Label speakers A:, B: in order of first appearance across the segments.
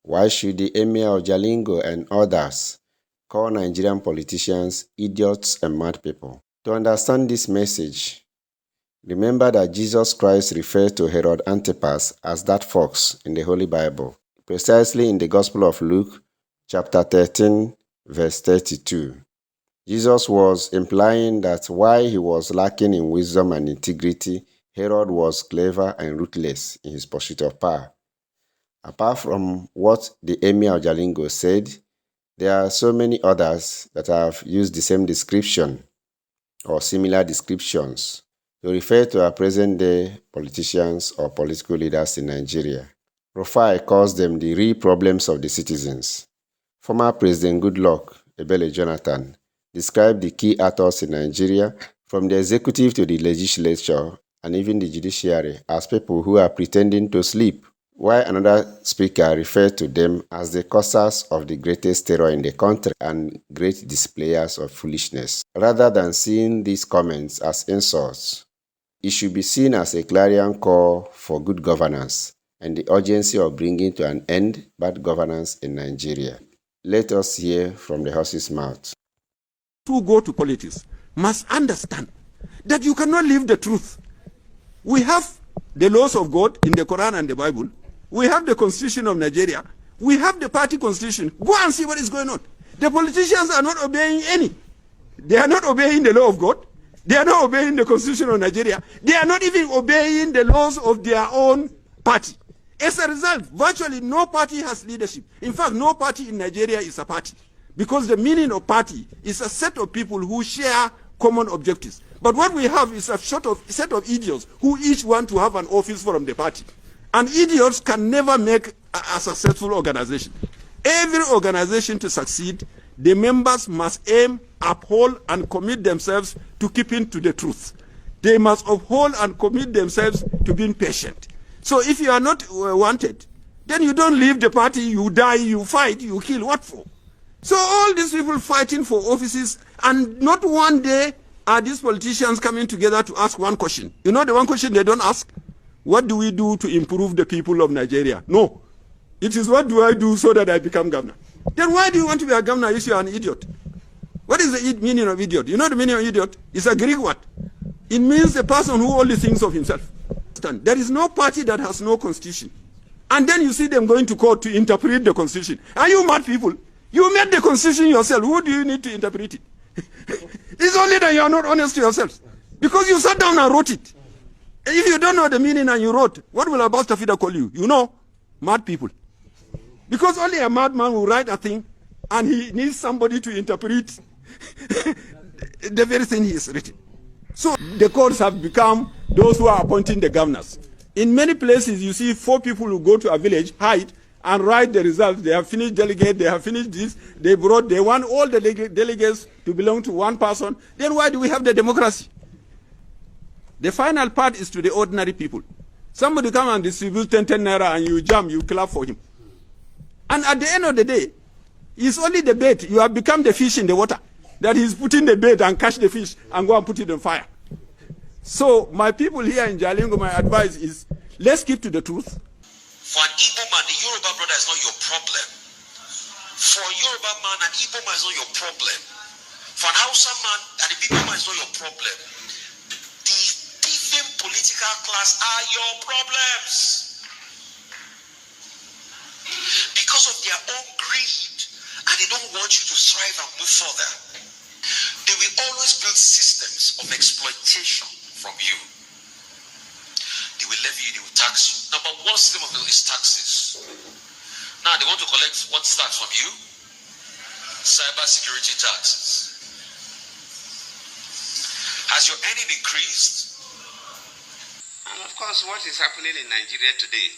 A: Why should the Emir of Jalingo and others call Nigerian politicians idiots and mad people? To understand this message, remember that Jesus Christ referred to Herod Antipas as that fox in the Holy Bible, precisely in the Gospel of Luke, chapter 13, verse 32. Jesus was implying that while he was lacking in wisdom and integrity, Herod was clever and ruthless in his pursuit of power. Apart from what the Emir of Jalingo said, there are so many others that have used the same description or similar descriptions to refer to our present-day politicians or political leaders in Nigeria. Rufai calls them the real problems of the citizens. Former President Goodluck Ebele Jonathan described the key actors in Nigeria, from the executive to the legislature and even the judiciary, as people who are pretending to sleep, while another speaker referred to them as the causers of the greatest terror in the country and great displayers of foolishness. Rather than seeing these comments as insults, it should be seen as a clarion call for good governance and the urgency of bringing to an end bad governance in Nigeria. Let us hear from the horse's mouth.
B: Who go to politics must understand that you cannot live the truth. We have the laws of God in the Quran and the Bible. We have the Constitution of Nigeria. We have the party constitution. Go and see what is going on. The politicians are not obeying any. They are not obeying the law of God. They are not obeying the Constitution of Nigeria. They are not even obeying the laws of their own party. As a result, virtually no party has leadership. In fact, no party in Nigeria is a party, because the meaning of party is a set of people who share common objectives. But what we have is a set of idiots who each want to have an office from the party. And idiots can never make a successful organization. Every organization to succeed, the members must aim, uphold, and commit themselves to keeping to the truth. They must uphold and commit themselves to being patient. So if you are not wanted, then you don't leave the party, you die, you fight, you kill. What for? So all these people fighting for offices, and not one day are these politicians coming together to ask one question. You know the one question they don't ask? What do we do to improve the people of Nigeria? No. It is what do I do so that I become governor? Then why do you want to be a governor if you are an idiot? What is the meaning of idiot? You know the meaning of idiot? It's a Greek word. It means a person who only thinks of himself. There is no party that has no constitution. And then you see them going to court to interpret the constitution. Are you mad people? You made the constitution yourself. Who do you need to interpret it? It's only that you are not honest to yourselves. Because you sat down and wrote it. If you don't know the meaning and you wrote, what will Abbas Tafida call you? You know, mad people. Because only a madman will write a thing and he needs somebody to interpret the very thing he has written. So the courts have become those who are appointing the governors. In many places, you see 4 people who go to a village, hide, and write the results. They have finished delegate, they have finished this, they want all the delegates to belong to one person. Then why do we have the democracy? The final part is to the ordinary people. Somebody come and distribute 10 naira and you jump, you clap for him. And at the end of the day, it's only the bait. You have become the fish in the water. That he's putting the bait and catch the fish and go and put it on fire. So my people here in Jalingo, my advice is, let's keep to the truth.
C: For an Igbo man, the Yoruba brother is not your problem. For a Yoruba man, an Igbo man is not your problem. For an Hausa man, and the Igbo man is not your problem. The different political class are your problems. Because of their own greed, and they don't want you to strive and move further. They will always build systems of exploitation from you. They will levy you, they will tax you. Number one system of it is taxes. Now they want to collect what tax from you? Cyber security taxes. Has your earning increased?
D: And of course, what is happening in Nigeria today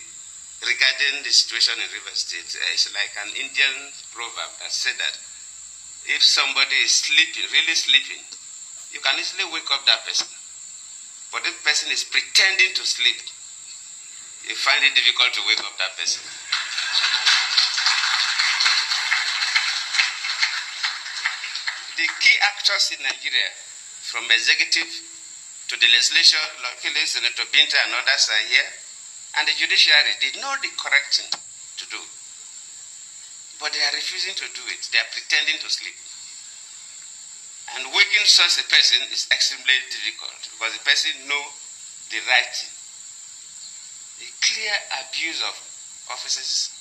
D: regarding the situation in River State is like an Indian proverb that said that if somebody is sleeping, really sleeping, you can easily wake up that person. But if the person is pretending to sleep, you find it difficult to wake up that person. The key actors in Nigeria, from executive to the legislature, luckily Senator Binta and others are here, and the judiciary did know the correct thing to do. but they are refusing to do it. They are pretending to sleep. And waking such a person is extremely difficult because the person knows the right thing. The clear abuse of offices,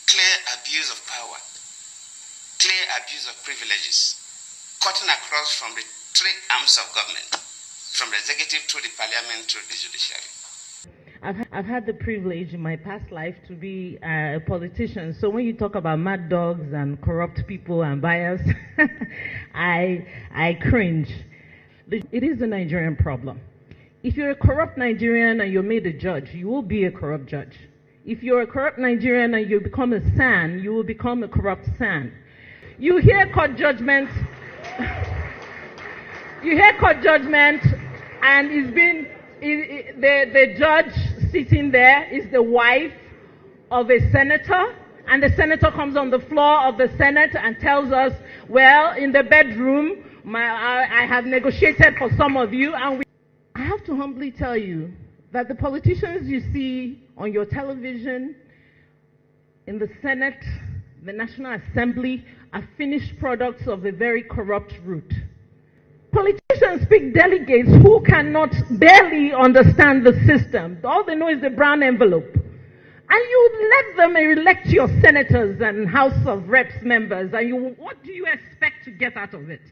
D: clear abuse of power, clear abuse of privileges, cutting across from the three arms of government, from the executive to the parliament to the judiciary.
E: I've had the privilege in my past life to be a politician. So when you talk about mad dogs and corrupt people and bias, I cringe. It is a Nigerian problem. If you're a corrupt Nigerian and you're made a judge, you will be a corrupt judge. If you're a corrupt Nigerian and you become a SAN, you will become a corrupt SAN. You hear court judgment, and it's been the judge sitting there is the wife of a senator, and the senator comes on the floor of the Senate and tells us, well, in the bedroom, I have negotiated for some of you, and I have to humbly tell you that the politicians you see on your television, in the Senate, the National Assembly, are finished products of a very corrupt root. Politicians pick delegates who cannot barely understand the system. All they know is the brown envelope. And you let them elect your senators and House of Reps members, and what do you expect to get out of it?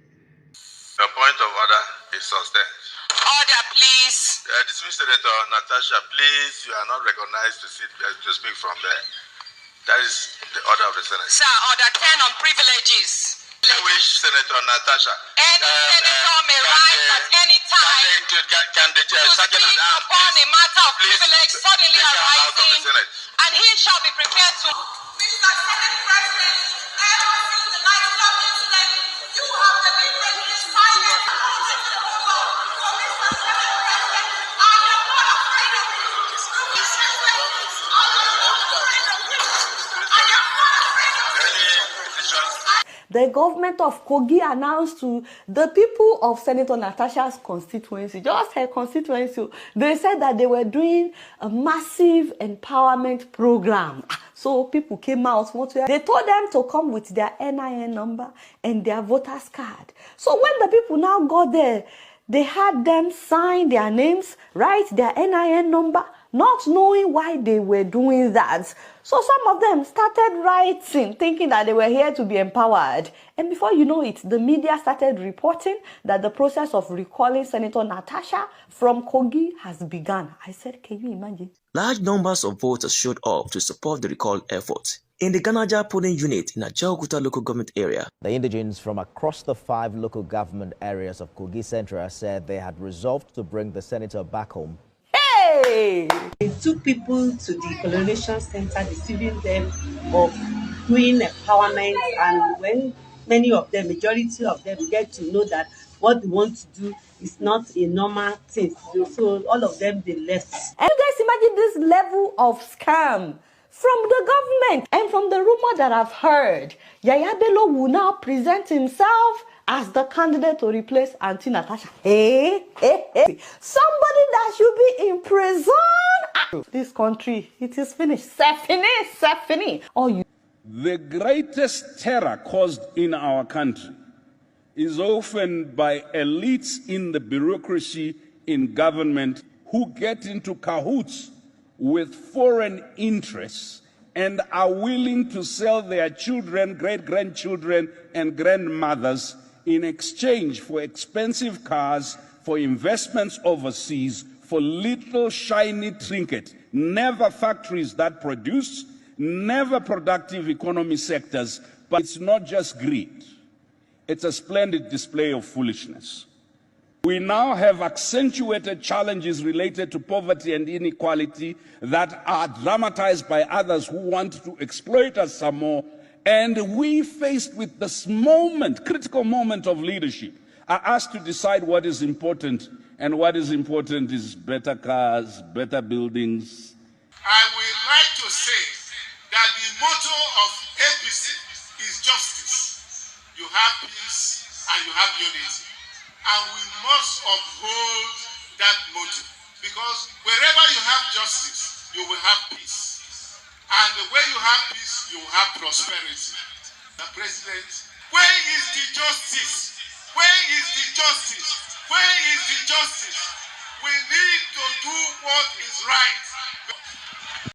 F: The point of order is sustained.
C: Order, please.
F: Dismissed Senator Natasha, please, you are not recognized to speak from there. That is the order of the Senate.
C: Sir, order 10 on privileges.
F: Which Senator Natasha?
C: Any senator may rise at any time to speak upon a matter of privilege suddenly arising, and he shall be prepared to... Mr. Senate President, ever since the Nigerian incident, you have deliberately silent so Mr. Senate President, I am not afraid of you. I am not afraid of you. I am not afraid of you.
G: The government of Kogi announced to the people of Senator Natasha's constituency, just her constituency, they said that they were doing a massive empowerment program. So people came out. They told them to come with their NIN number and their voter's card. So when the people now got there, they had them sign their names, write their NIN number, not knowing why they were doing that. So some of them started writing, thinking that they were here to be empowered. And before you know it, the media started reporting that the process of recalling Senator Natasha from Kogi has begun. I said, can you imagine?
H: Large numbers of voters showed up to support the recall effort in the Ganaja polling unit in Ajaokuta local government area.
I: The indigenes from across the 5 local government areas of Kogi Central said they had resolved to bring the senator back home.
G: Hey!
J: They took people to the colonization center, deceiving them of doing empowerment, and when many of them, majority of them, get to know that what they want to do is not a normal thing. So all of them, they left.
G: And you guys imagine this level of scam from the government. And from the rumor that I've heard, Yaya Bello will now present himself as the candidate to replace Auntie Natasha. Hey. Somebody that should be in prison. This country, it is finished. Sefini.
K: The greatest terror caused in our country is often by elites in the bureaucracy in government who get into cahoots with foreign interests and are willing to sell their children, great-grandchildren, and grandmothers in exchange for expensive cars, for investments overseas, for little shiny trinket. Never factories that produce, never productive economy sectors. But it's not just greed. It's a splendid display of foolishness. We now have accentuated challenges related to poverty and inequality that are dramatized by others who want to exploit us some more. And we, faced with this moment, critical moment of leadership, are asked to decide what is important. And what is important is better cars, better buildings.
F: I would like to say that the motto of APC is justice. You have peace and you have unity. And we must uphold that motto. Because wherever you have justice, you will have peace. And the way you have peace, you have prosperity. The president, where is the justice? Where is the justice? Where is the justice? We need to do what is right.